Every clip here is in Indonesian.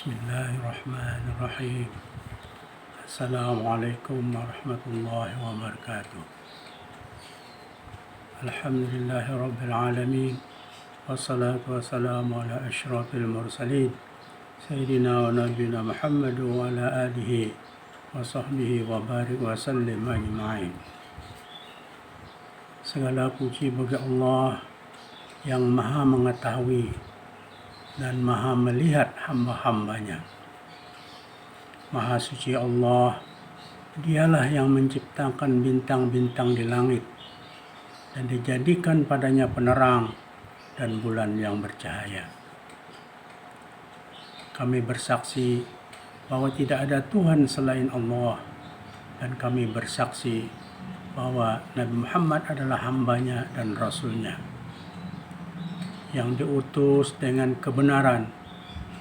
Bismillahirrahmanirrahim. Assalamualaikum warahmatullahi wabarakatuh. Alhamdulillahi rabbil alamin. Wassalatu wassalamu ala asyrafil mursalin. Sayyidina wa nabiyina Muhammad wa ala alihi wa sahbihi wa barik wa sallim ajma'in. Segala puji bagi Allah yang maha mengetahui dan maha melihat hamba-hambanya. Maha suci Allah, dialah yang menciptakan bintang-bintang di langit dan dijadikan padanya penerang dan bulan yang bercahaya. Kami bersaksi bahwa tidak ada Tuhan selain Allah, dan kami bersaksi bahwa Nabi Muhammad adalah hambanya dan rasulnya yang diutus dengan kebenaran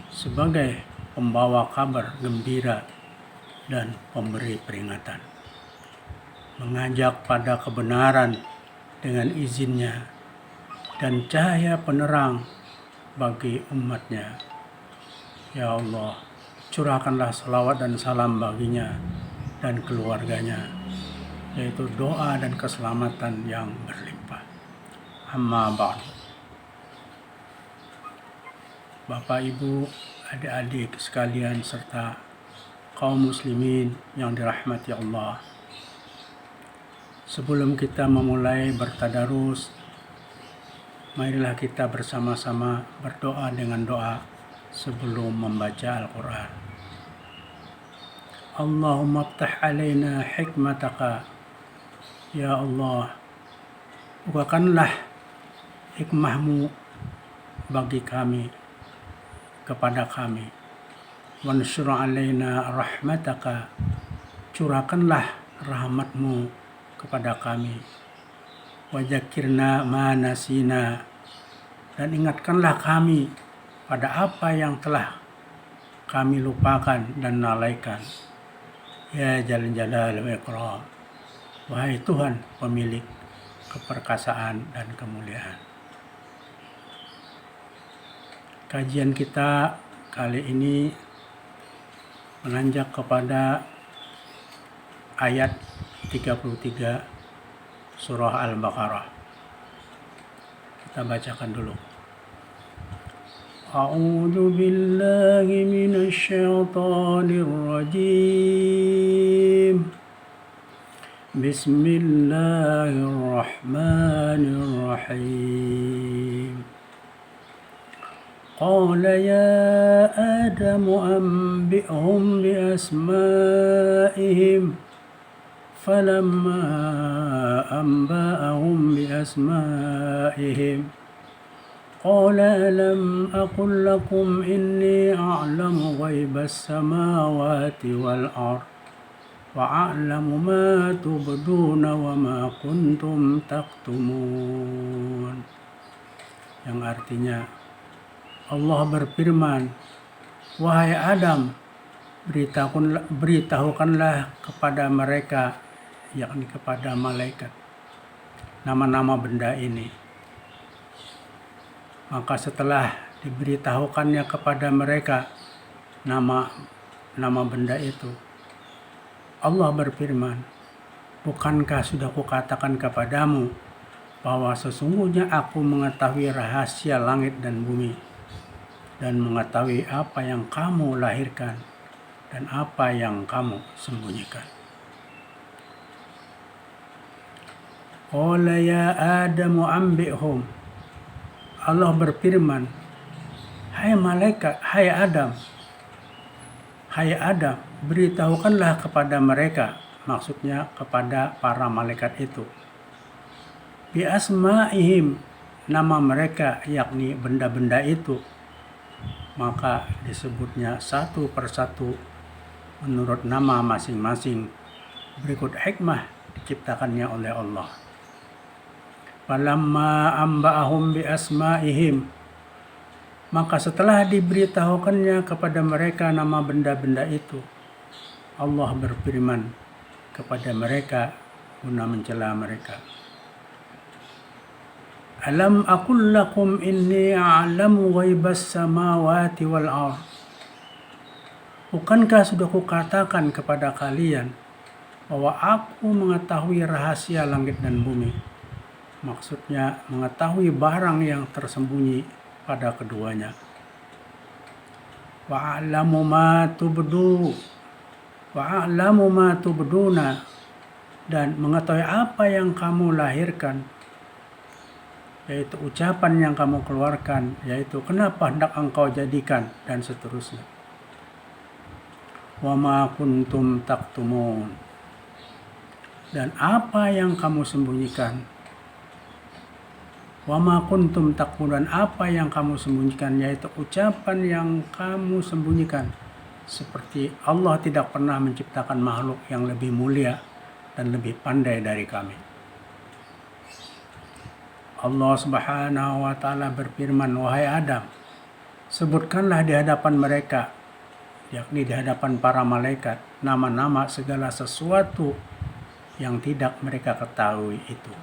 sebagai pembawa kabar gembira dan pemberi peringatan, mengajak pada kebenaran dengan izinnya dan cahaya penerang bagi umatnya. Ya Allah, curahkanlah salawat dan salam baginya dan keluarganya, yaitu doa dan keselamatan yang berlimpah. Amma ba'du. Bapak, Ibu, adik-adik sekalian, serta kaum muslimin yang dirahmati Allah. Sebelum kita memulai bertadarus, marilah kita bersama-sama berdoa dengan doa sebelum membaca Al-Quran. Allahumma aftah alaina hikmataka. Ya Allah, bukakanlah hikmahmu bagi kami, kepada kami. Wansyur alaina rahmataka, curahkanlah rahmatmu kepada kami. Wadzakirna ma nasina, dan ingatkanlah kami pada apa yang telah kami lupakan dan lalaikan. Ya Jal Jalal wa Ikram, wahai Tuhan pemilik keperkasaan dan kemuliaan. Kajian kita kali ini menanjak kepada ayat 33 surah Al-Baqarah. Kita bacakan dulu. A'udzu billahi minasy syaithanir rajim. Bismillahirrahmanirrahim. قال يا آدم أنبئهم بأسمائهم فلما أنبأهم بأسمائهم قال ألم أقل لكم إني أعلم غيب السماوات والأرض وأعلم ما تبدون وما كنتم تكتمون. Yang artinya, Allah berfirman, wahai Adam, beritahukanlah kepada mereka, yakni kepada malaikat, nama-nama benda ini. Maka setelah diberitahukannya kepada mereka nama benda itu, Allah berfirman, bukankah sudah kukatakan kepadamu bahwa sesungguhnya aku mengetahui rahasia langit dan bumi, dan mengetahui apa yang kamu lahirkan dan apa yang kamu sembunyikan. Qala ya Adamu anbi'hum. Allah berfirman, hai malaikat, hai Adam, beritahukanlah kepada mereka, maksudnya kepada para malaikat itu, bi asma'ihim, nama mereka, yakni benda-benda itu. Maka disebutnya satu persatu menurut nama masing-masing. Berikut hikmah diciptakannya oleh Allah. Falamma amba'ahum bi asma'ihim, maka setelah diberitahukannya kepada mereka nama benda-benda itu, Allah berfirman kepada mereka guna mencela mereka, Alam aqul lakum inni a'lamu ghaibas samawati wal ardh. Bukankah sudah kukatakan kepada kalian bahwa aku mengetahui rahasia langit dan bumi? Maksudnya mengetahui barang yang tersembunyi pada keduanya. Wa'alamu ma tubduna, dan mengetahui apa yang kamu lahirkan, yaitu ucapan yang kamu keluarkan, yaitu kenapa hendak engkau jadikan, dan seterusnya. Wa ma kuntum taktumun, dan apa yang kamu sembunyikan. Wa ma kuntum taktumun, apa yang kamu sembunyikan, yaitu ucapan yang kamu sembunyikan. Seperti Allah tidak pernah menciptakan makhluk yang lebih mulia dan lebih pandai dari kami. Allah Subhanahu wa ta'ala berfirman, wahai Adam, sebutkanlah di hadapan mereka, yakni di hadapan para malaikat, nama-nama segala sesuatu yang tidak mereka ketahui itu.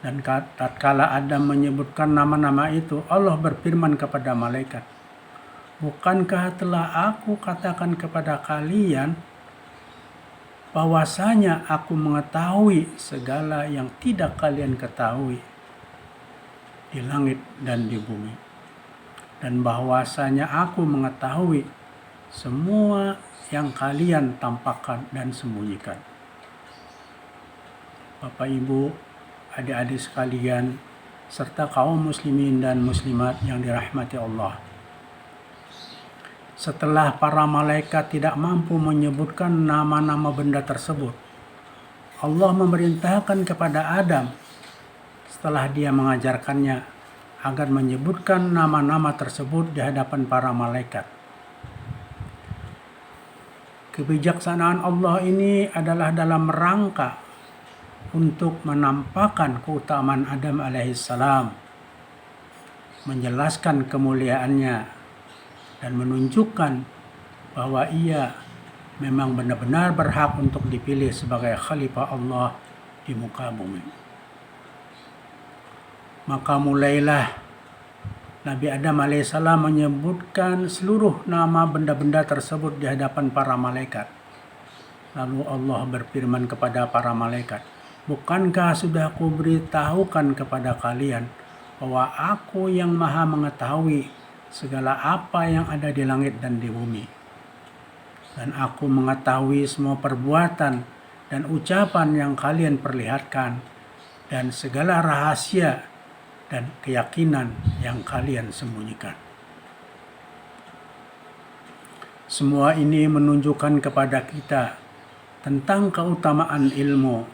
Dan tatkala Adam menyebutkan nama-nama itu, Allah berfirman kepada malaikat, bukankah telah aku katakan kepada kalian bahwasanya aku mengetahui segala yang tidak kalian ketahui di langit dan di bumi, dan bahwasanya aku mengetahui semua yang kalian tampakkan dan sembunyikan. Bapak, Ibu, adik-adik sekalian, serta kaum muslimin dan muslimat yang dirahmati Allah. Setelah para malaikat tidak mampu menyebutkan nama-nama benda tersebut, Allah memerintahkan kepada Adam setelah dia mengajarkannya agar menyebutkan nama-nama tersebut di hadapan para malaikat. Kebijaksanaan Allah ini adalah dalam rangka untuk menampakkan keutamaan Adam alaihissalam, menjelaskan kemuliaannya, dan menunjukkan bahwa ia memang benar-benar berhak untuk dipilih sebagai khalifah Allah di muka bumi. Maka mulailah Nabi Adam alaihissalam menyebutkan seluruh nama benda-benda tersebut di hadapan para malaikat. Lalu Allah berfirman kepada para malaikat, bukankah sudah aku beritahukan kepada kalian bahwa aku yang maha mengetahui segala apa yang ada di langit dan di bumi. Dan aku mengetahui semua perbuatan dan ucapan yang kalian perlihatkan, dan segala rahasia dan keyakinan yang kalian sembunyikan. Semua ini menunjukkan kepada kita tentang keutamaan ilmu.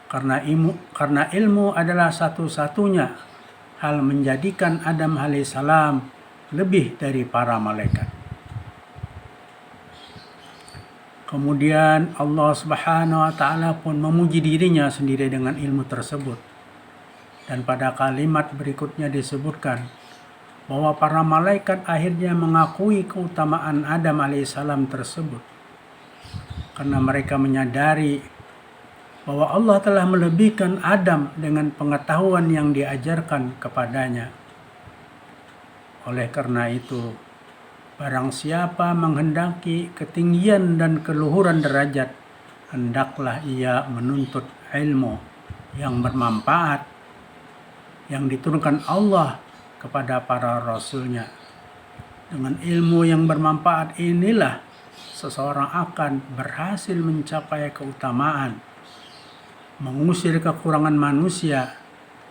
Karena ilmu adalah satu-satunya hal menjadikan Adam alaihissalam lebih dari para malaikat. Kemudian Allah Subhanahu wa ta'ala pun memuji dirinya sendiri dengan ilmu tersebut. Dan pada kalimat berikutnya disebutkan bahwa para malaikat akhirnya mengakui keutamaan Adam alaihissalam tersebut, karena mereka menyadari bahwa Allah telah melebihkan Adam dengan pengetahuan yang diajarkan kepadanya. Oleh karena itu, barang siapa menghendaki ketinggian dan keluhuran derajat, hendaklah ia menuntut ilmu yang bermanfaat yang diturunkan Allah kepada para rasulnya. Dengan ilmu yang bermanfaat inilah seseorang akan berhasil mencapai keutamaan, mengusir kekurangan manusia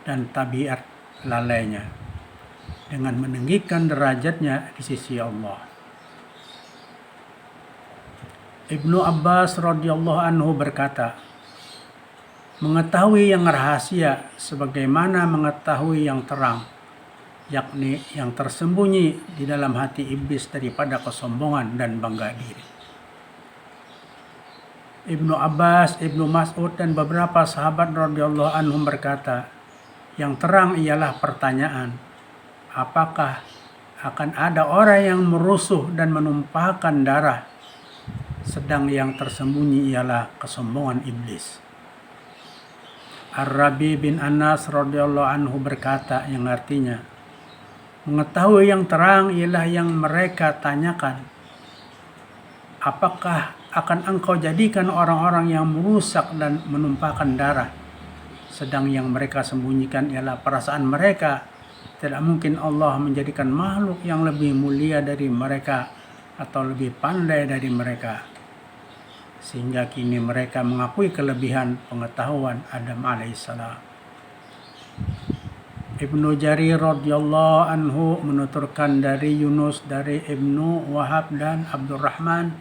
dan tabiat lalainya, dengan meninggikan derajatnya di sisi Allah. Ibnu Abbas radhiyallahu anhu berkata, mengetahui yang rahasia sebagaimana mengetahui yang terang, yakni yang tersembunyi di dalam hati iblis daripada kesombongan dan bangga diri. Ibnu Abbas, Ibnu Mas'ud, dan beberapa sahabat radhiyallahu anhum berkata, yang terang ialah pertanyaan, apakah akan ada orang yang merusuh dan menumpahkan darah, sedang yang tersembunyi ialah kesombongan iblis. Ar-Rabi bin Anas radhiyallahu anhu berkata, yang artinya, mengetahui yang terang ialah yang mereka tanyakan, apakah akan engkau jadikan orang-orang yang merusak dan menumpahkan darah, sedang yang mereka sembunyikan ialah perasaan mereka? Tidak mungkin Allah menjadikan makhluk yang lebih mulia dari mereka atau lebih pandai dari mereka, sehingga kini mereka mengakui kelebihan pengetahuan Adam alaihissalam. Ibnu Jarir radhiyallahu anhu menuturkan dari Yunus dari Ibnu Wahab dan Abdurrahman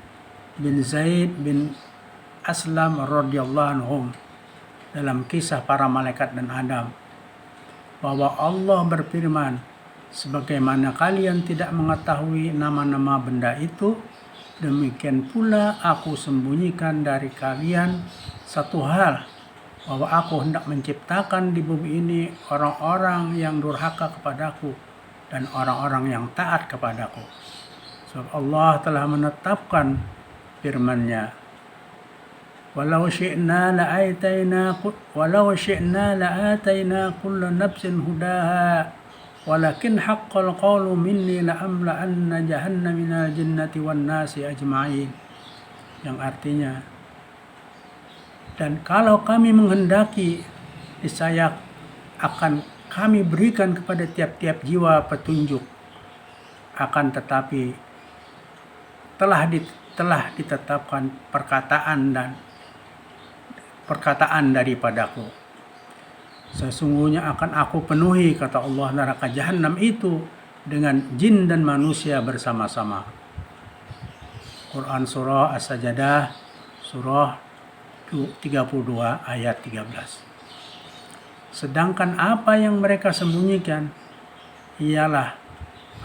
bin Zaid bin Aslam radhiyallahu anhum dalam kisah para malaikat dan Adam, bahwa Allah berfirman, sebagaimana kalian tidak mengetahui nama-nama benda itu, demikian pula aku sembunyikan dari kalian satu hal, bahwa aku hendak menciptakan di bumi ini orang-orang yang durhaka kepadaku dan orang-orang yang taat kepadaku. Sebab Allah telah menetapkan firman-Nya, walau syi'na la'ataina kulla nafsin hudaha walakin haqqal qawlu minni la'amla'anna jahannama minal jinnati wan nasi ajma'in. Yang artinya, dan kalau kami menghendaki, niscaya akan kami berikan kepada tiap-tiap jiwa petunjuk, akan tetapi telah ditetapkan perkataan daripadaku. Sesungguhnya akan aku penuhi, kata Allah, neraka jahanam itu dengan jin dan manusia bersama-sama. Quran Surah As-Sajdah, Surah 32 ayat 13. Sedangkan apa yang mereka sembunyikan ialah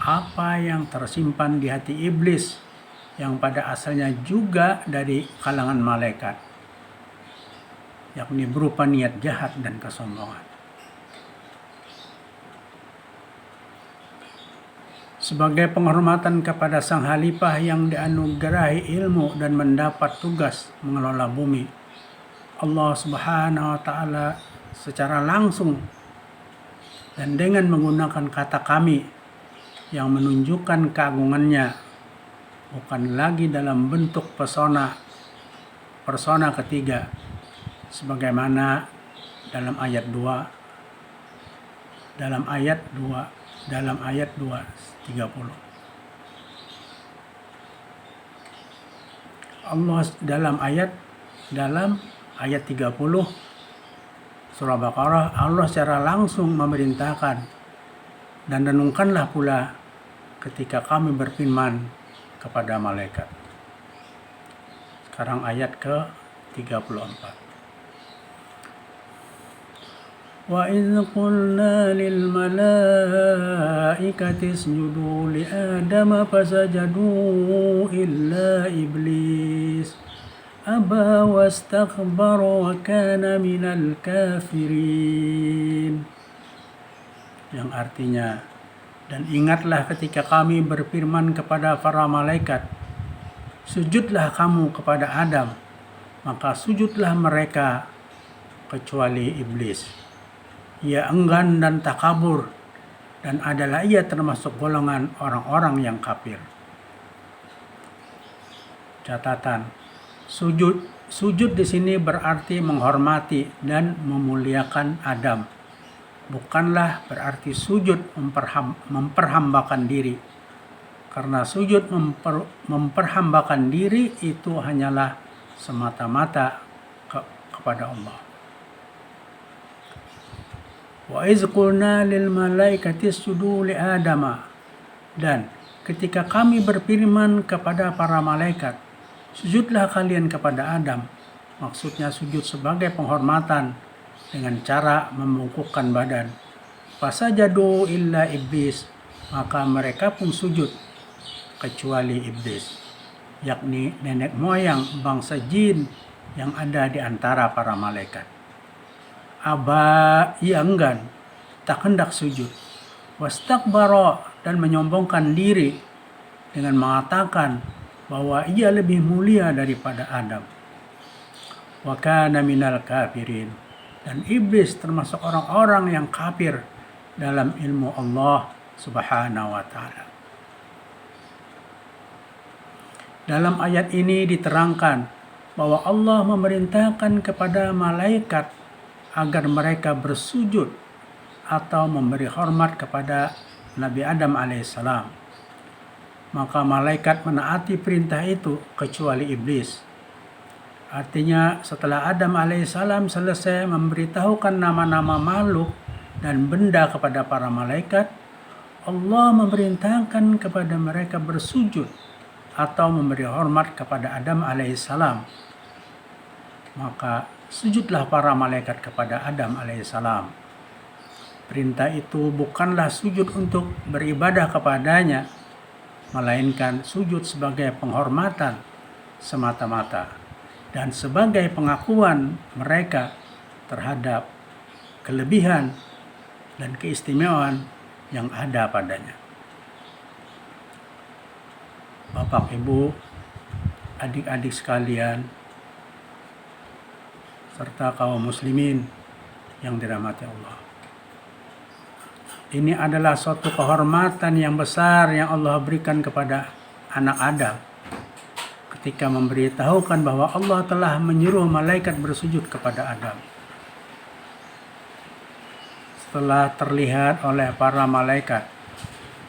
apa yang tersimpan di hati iblis, yang pada asalnya juga dari kalangan malaikat, yakni berupa niat jahat dan kesombongan. Sebagai penghormatan kepada sang Khalifah yang dianugerahi ilmu dan mendapat tugas mengelola bumi, Allah Subhanahu wa Ta'ala secara langsung dan dengan menggunakan kata kami yang menunjukkan keagungannya, bukan lagi dalam bentuk persona ketiga sebagaimana dalam ayat 2 30. Allah dalam ayat 30 surah Baqarah, Allah secara langsung memerintahkan, dan renungkanlah pula ketika kami berfirman kepada malaikat. Sekarang ayat ke-34. Wa idz qulna lil malaikati isjudu li Adama fasajadu illa iblis aba wastakbara wa kana minal kafirin. Yang artinya, dan ingatlah ketika kami berfirman kepada para malaikat, sujudlah kamu kepada Adam, maka sujudlah mereka kecuali iblis. Ia enggan dan takabur, dan adalah ia termasuk golongan orang-orang yang kafir. Catatan, sujud di sini berarti menghormati dan memuliakan Adam. Bukanlah berarti sujud memperhambakan diri. Karena sujud memperhambakan diri itu hanyalah semata-mata kepada Allah. Wa iz qulna lil malaikati isjudu li Adama, dan ketika kami berfirman kepada para malaikat, sujudlah kalian kepada Adam. Maksudnya sujud sebagai penghormatan dengan cara membungkukkan badan. Fasajadu illa iblis, maka mereka pun sujud kecuali iblis, yakni nenek moyang bangsa jin yang ada di antara para malaikat. Aba, ia enggan, tak hendak sujud. Wastakbara, dan menyombongkan diri dengan mengatakan bahwa ia lebih mulia daripada Adam. Wa kana minal kafirin, dan iblis termasuk orang-orang yang kafir dalam ilmu Allah Subhanahu wa Ta'ala. Dalam ayat ini diterangkan bahwa Allah memerintahkan kepada malaikat agar mereka bersujud atau memberi hormat kepada Nabi Adam alaihissalam. Maka malaikat menaati perintah itu kecuali iblis. Artinya setelah Adam alaihissalam selesai memberitahukan nama-nama makhluk dan benda kepada para malaikat, Allah memerintahkan kepada mereka bersujud atau memberi hormat kepada Adam alaihissalam. Maka sujudlah para malaikat kepada Adam alaihissalam. Perintah itu bukanlah sujud untuk beribadah kepadanya, melainkan sujud sebagai penghormatan semata-mata dan sebagai pengakuan mereka terhadap kelebihan dan keistimewaan yang ada padanya. Bapak, Ibu, adik-adik sekalian, serta kaum muslimin yang dirahmati Allah. Ini adalah suatu kehormatan yang besar yang Allah berikan kepada anak Adam ketika memberitahukan bahwa Allah telah menyuruh malaikat bersujud kepada Adam. Setelah terlihat oleh para malaikat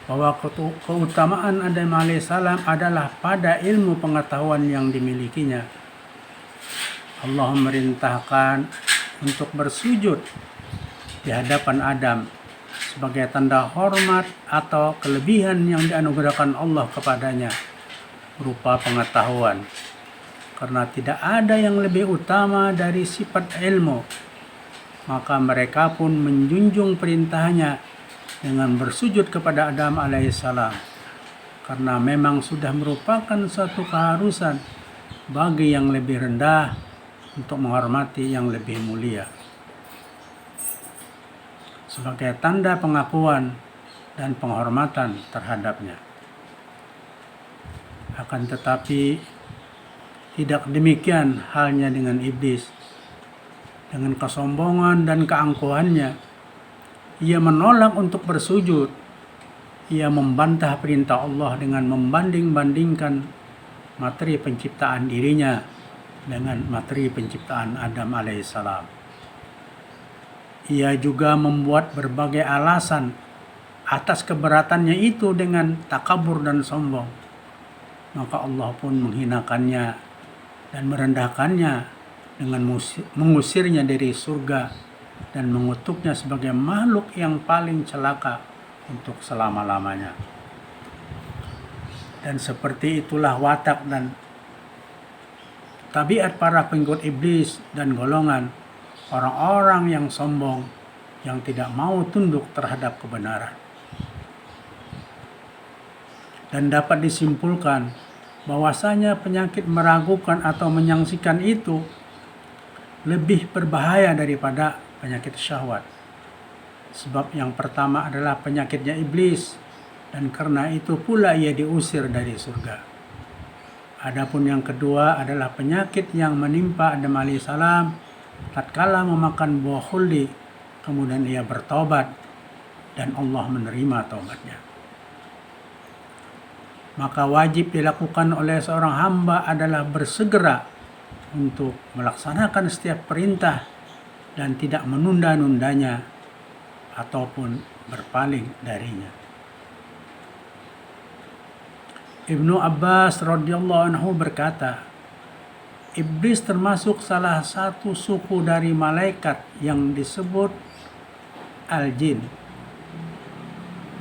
bahwa keutamaan Adam alaihissalam adalah pada ilmu pengetahuan yang dimilikinya, Allah memerintahkan untuk bersujud di hadapan Adam sebagai tanda hormat atau kelebihan yang dianugerahkan Allah kepadanya berupa pengetahuan. Karena tidak ada yang lebih utama dari sifat ilmu, maka mereka pun menjunjung perintahnya dengan bersujud kepada Adam alaihissalam, karena memang sudah merupakan suatu keharusan bagi yang lebih rendah untuk menghormati yang lebih mulia. Sebagai tanda pengakuan dan penghormatan terhadapnya. Akan tetapi tidak demikian halnya dengan iblis. Dengan kesombongan dan keangkuhannya, ia menolak untuk bersujud. Ia membantah perintah Allah dengan membanding-bandingkan materi penciptaan dirinya dengan materi penciptaan Adam alaihissalam. Ia juga membuat berbagai alasan atas keberatannya itu dengan takabur dan sombong. Maka Allah pun menghinakannya dan merendahkannya dengan mengusirnya dari surga dan mengutuknya sebagai makhluk yang paling celaka untuk selama-lamanya. Dan seperti itulah watak dan tabiat para pengikut iblis dan golongan orang-orang yang sombong, yang tidak mau tunduk terhadap kebenaran. Dan dapat disimpulkan bahwasanya penyakit meragukan atau menyaksikan itu lebih berbahaya daripada penyakit syahwat. Sebab yang pertama adalah penyakitnya iblis, dan karena itu pula ia diusir dari surga. Adapun yang kedua adalah penyakit yang menimpa Adam alaihissalam tatkala memakan buah khuldi, kemudian ia bertobat dan Allah menerima taubatnya. Maka wajib dilakukan oleh seorang hamba adalah bersegera untuk melaksanakan setiap perintah dan tidak menunda-nundanya ataupun berpaling darinya. Ibnu Abbas radhiyallahu anhu berkata, iblis termasuk salah satu suku dari malaikat yang disebut al-jin.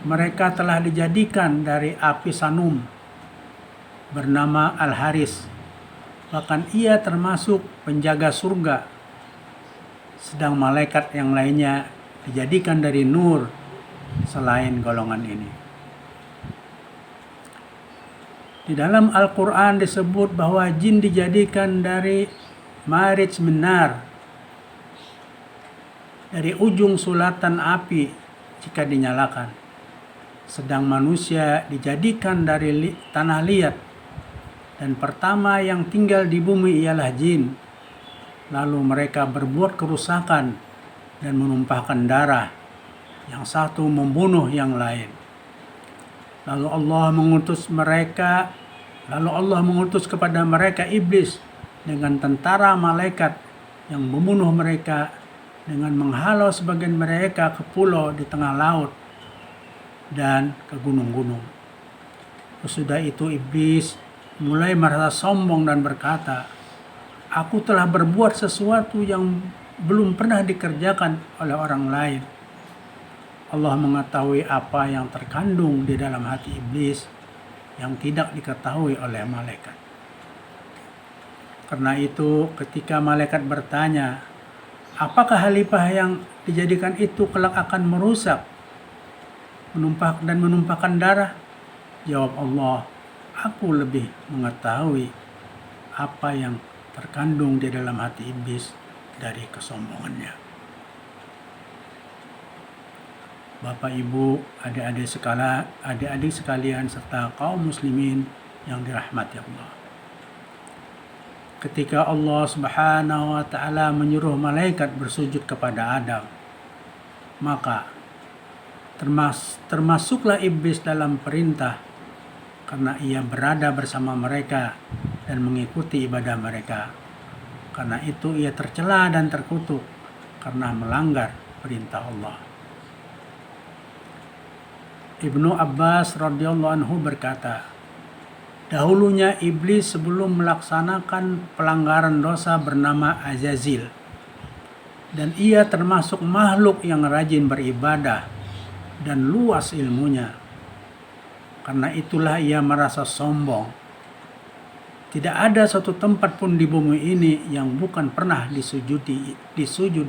Mereka telah dijadikan dari api sanum bernama Al-Haris. Bahkan ia termasuk penjaga surga. Sedang malaikat yang lainnya dijadikan dari nur selain golongan ini. Di dalam Al-Quran disebut bahwa jin dijadikan dari marij minar, dari ujung sulatan api jika dinyalakan. Sedang manusia dijadikan dari tanah liat, dan pertama yang tinggal di bumi ialah jin. Lalu mereka berbuat kerusakan dan menumpahkan darah, yang satu membunuh yang lain. Lalu Allah mengutus mereka Lalu Allah mengutus kepada mereka iblis dengan tentara malaikat yang membunuh mereka dengan menghalau sebagian mereka ke pulau di tengah laut dan ke gunung-gunung. Sesudah itu iblis mulai merasa sombong dan berkata, "Aku telah berbuat sesuatu yang belum pernah dikerjakan oleh orang lain." Allah mengetahui apa yang terkandung di dalam hati iblis yang tidak diketahui oleh malaikat. Karena itu ketika malaikat bertanya, "Apakah khalifah yang dijadikan itu kelak akan merusak, menumpahkan darah?" Jawab Allah, "Aku lebih mengetahui apa yang terkandung di dalam hati iblis dari kesombongannya." Bapak, Ibu, adik-adik sekalian, serta kaum muslimin yang dirahmati Allah. Ketika Allah Subhanahu wa Ta'ala menyuruh malaikat bersujud kepada Adam, maka termasuklah iblis dalam perintah karena ia berada bersama mereka dan mengikuti ibadah mereka. Karena itu ia tercela dan terkutuk karena melanggar perintah Allah. Ibnu Abbas radhiyallahu anhu berkata, dahulunya iblis sebelum melaksanakan pelanggaran dosa bernama Azazil, dan ia termasuk makhluk yang rajin beribadah dan luas ilmunya. Karena itulah ia merasa sombong. Tidak ada suatu tempat pun di bumi ini yang bukan pernah disujudi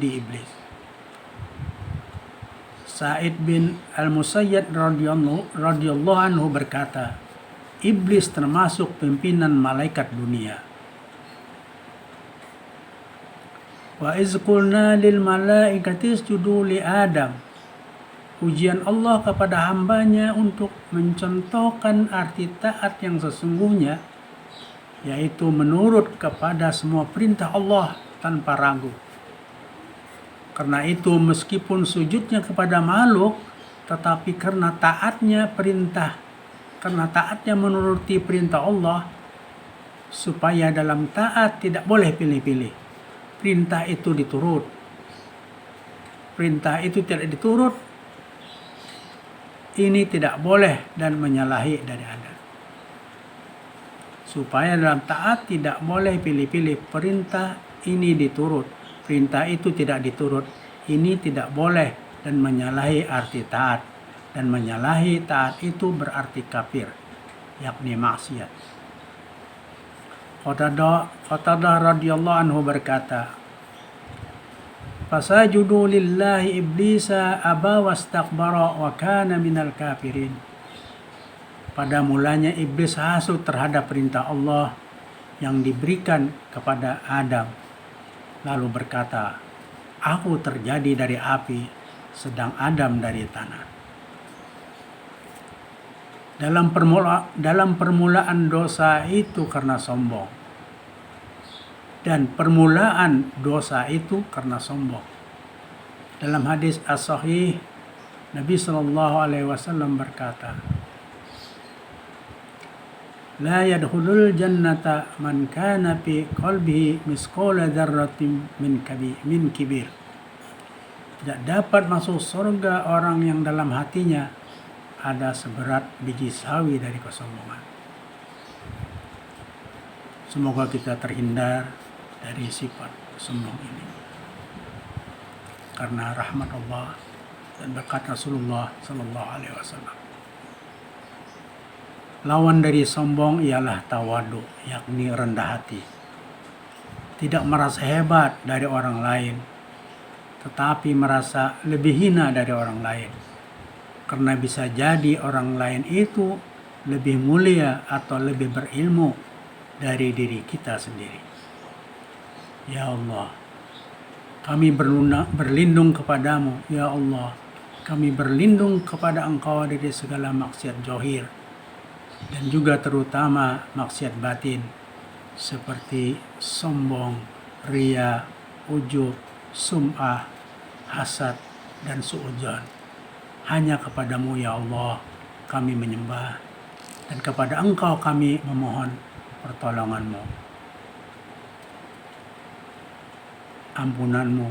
iblis. Sa'id bin Al-Musayyad radhiyallahu anhu berkata, iblis termasuk pimpinan malaikat dunia. Wa iz qulna lil malaikati isjudu li Adam. Ujian Allah kepada hambanya untuk mencontohkan arti taat yang sesungguhnya, yaitu menurut kepada semua perintah Allah tanpa ragu. Karena itu meskipun sujudnya kepada makhluk, tetapi karena taatnya menuruti perintah Allah, supaya dalam taat tidak boleh pilih-pilih. Perintah itu diturut. Perintah itu tidak diturut, ini tidak boleh dan menyalahi dari Anda. Supaya dalam taat tidak boleh pilih-pilih. Perintah ini diturut, perintah itu tidak diturut, ini tidak boleh dan menyalahi arti taat. Dan menyalahi taat itu berarti kafir, yakni maksiat. Qatadah radhiyallahu anhu berkata, fasajudu lillahi iblisa aba wastakbara wa kana minal kafirin. Pada mulanya iblis hasut terhadap perintah Allah yang diberikan kepada Adam, lalu berkata, aku terjadi dari api, sedang Adam dari tanah. Dalam permulaan dosa itu karena sombong. Dan permulaan dosa itu karena sombong. Dalam hadis as-sahih, Nabi SAW berkata, la yadkhulul jannata man kana fi qalbihi misqala dzarratin min kibir. Tidak dapat masuk surga orang yang dalam hatinya ada seberat biji sawi dari kesombongan. Semoga kita terhindar dari sifat sombong ini. Karena rahmat Allah dan berkat Rasulullah SAW. Lawan dari sombong ialah tawadu, yakni rendah hati. Tidak merasa hebat dari orang lain, tetapi merasa lebih hina dari orang lain. Karena bisa jadi orang lain itu lebih mulia atau lebih berilmu dari diri kita sendiri. Ya Allah, kami berlindung kepadamu. Ya Allah, kami berlindung kepada Engkau dari segala maksiat zahir dan juga terutama maksiat batin seperti sombong, ria, ujub, sum'ah, hasad, dan su'udzon. Hanya kepadamu ya Allah kami menyembah, dan kepada Engkau kami memohon pertolongan-Mu, ampunan-Mu,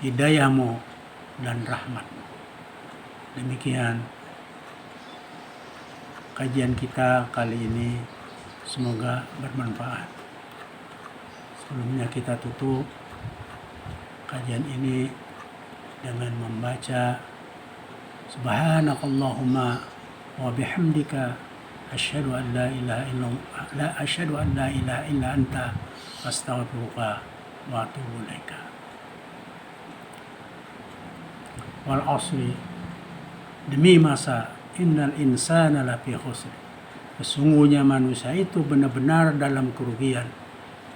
hidayah-Mu, dan rahmat-Mu. Demikian kajian kita kali ini, semoga bermanfaat. Sebelumnya kita tutup kajian ini dengan membaca Subhanakallahumma wa bihamdika asyhadu an la ilaha illa anta astaghfiruka wa atubu ilaika. Wal asri, demi masa, innal insana lafi khusr, sesungguhnya manusia itu benar-benar dalam kerugian,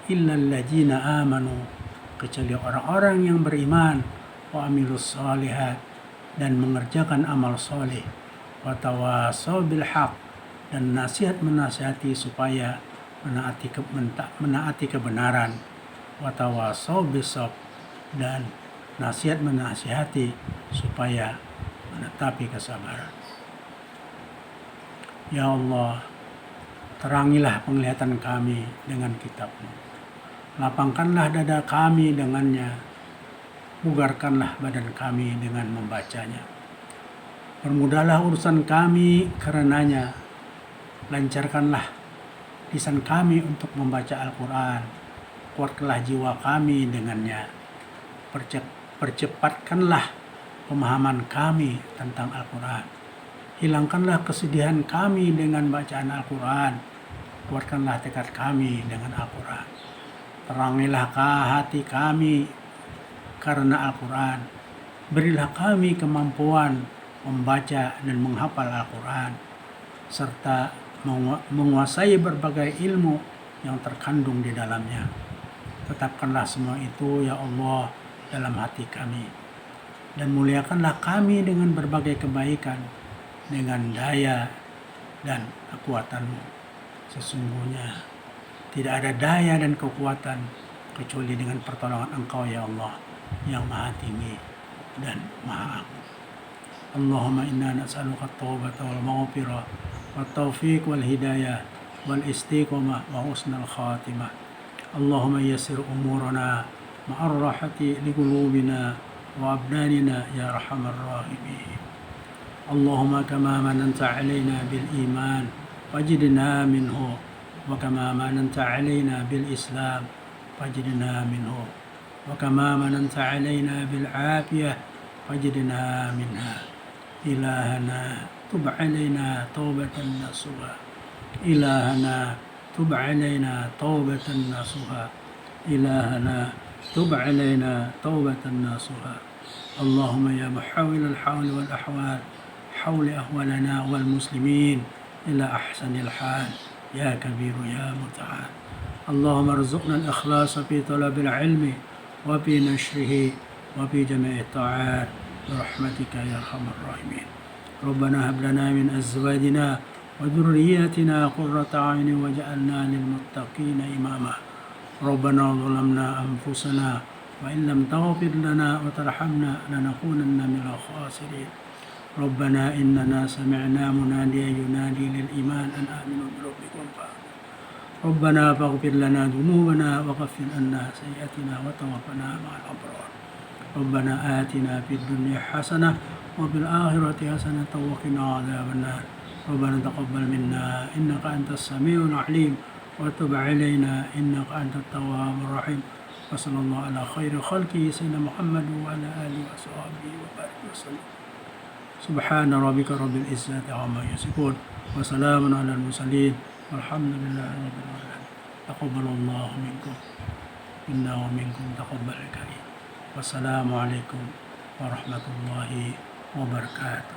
illal ladzina amanu, kecuali orang-orang yang beriman, wa amilus shalihat, dan mengerjakan amal soleh, wa tawassaw bil haq, dan nasihat menasihati supaya menaati kebenaran, wa tawassaw bis sabr, dan nasihat menasihati supaya menetapi kesabaran. Ya Allah, terangilah penglihatan kami dengan kitab-Mu, lapangkanlah dada kami dengannya, bugarkanlah badan kami dengan membacanya, permudahlah urusan kami karenanya, lancarkanlah lisan kami untuk membaca Al-Quran, kuatkanlah jiwa kami dengannya, percepatkanlah pemahaman kami tentang Al-Quran, hilangkanlah kesedihan kami dengan bacaan Al-Quran, kuatkanlah tekad kami dengan Al-Quran, terangilah hati kami karena Al-Quran, berilah kami kemampuan membaca dan menghafal Al-Quran, serta menguasai berbagai ilmu yang terkandung di dalamnya. Tetapkanlah semua itu ya Allah dalam hati kami, dan muliakanlah kami dengan berbagai kebaikan, dengan daya dan kekuatan-Mu. Sesungguhnya tidak ada daya dan kekuatan kecuali dengan pertolongan Engkau ya Allah, yang maha tinggi dan maha agung. Allahumma inna nas'aluka at-taubata wal maghfirah wat taufiq wal hidayah wal istiqamah wa husnal khatimah. Allahumma yassir umurana ma'ar rahati liqulubina wa abdanina ya arhamar rahimin. Allahumma kama mananta alaina bil iman wajidna minhu, wa kama mananta alaina bil islam wajidna minhu, وكما مننت علينا بالعافية وجدنا منها. إلهنا تب علينا توبة نصوحا، إلهنا تب علينا توبة نصوحا، إلهنا تب علينا توبة نصوحا. اللهم يا محول الحول والأحوال، حول أحوالنا والمسلمين إلى أحسن الحال، يا كبير يا متعال. اللهم ارزقنا الإخلاص في طلب العلم وفي نشره وفي جميع الطاعات برحمتك يا أرحم الراحمين. ربنا هب لنا من أزواجنا وذرياتنا قرة أعين واجعلنا للمتقين إماما. ربنا ظلمنا أنفسنا وإن لم تغفر لنا وترحمنا لنكونن من الخاسرين. ربنا إننا سمعنا مناديا ينادي للإيمان أن آمنوا بربكم فآمنوا. ربنا فاغفر لنا ذنوبنا وكفر عنا سيئاتنا وتوفنا مع الأبرار. ربنا آتنا في الدنيا حسنة وفي الآخرة حسنة وقنا عذاب النار. ربنا تقبل منا إنك أنت السميع العليم وتب علينا إنك أنت التواب الرحيم. وصلى الله على خير خلقه سيدنا محمد وعلى آله وصحبه وبارك وسلم. سبحان ربك رب العزة عما يصفون وسلام على المرسلين والحمد لله رب العالمين. تقبل الله منكم منا ومنكم تقبل الكريم. والسلام عليكم ورحمة الله وبركاته.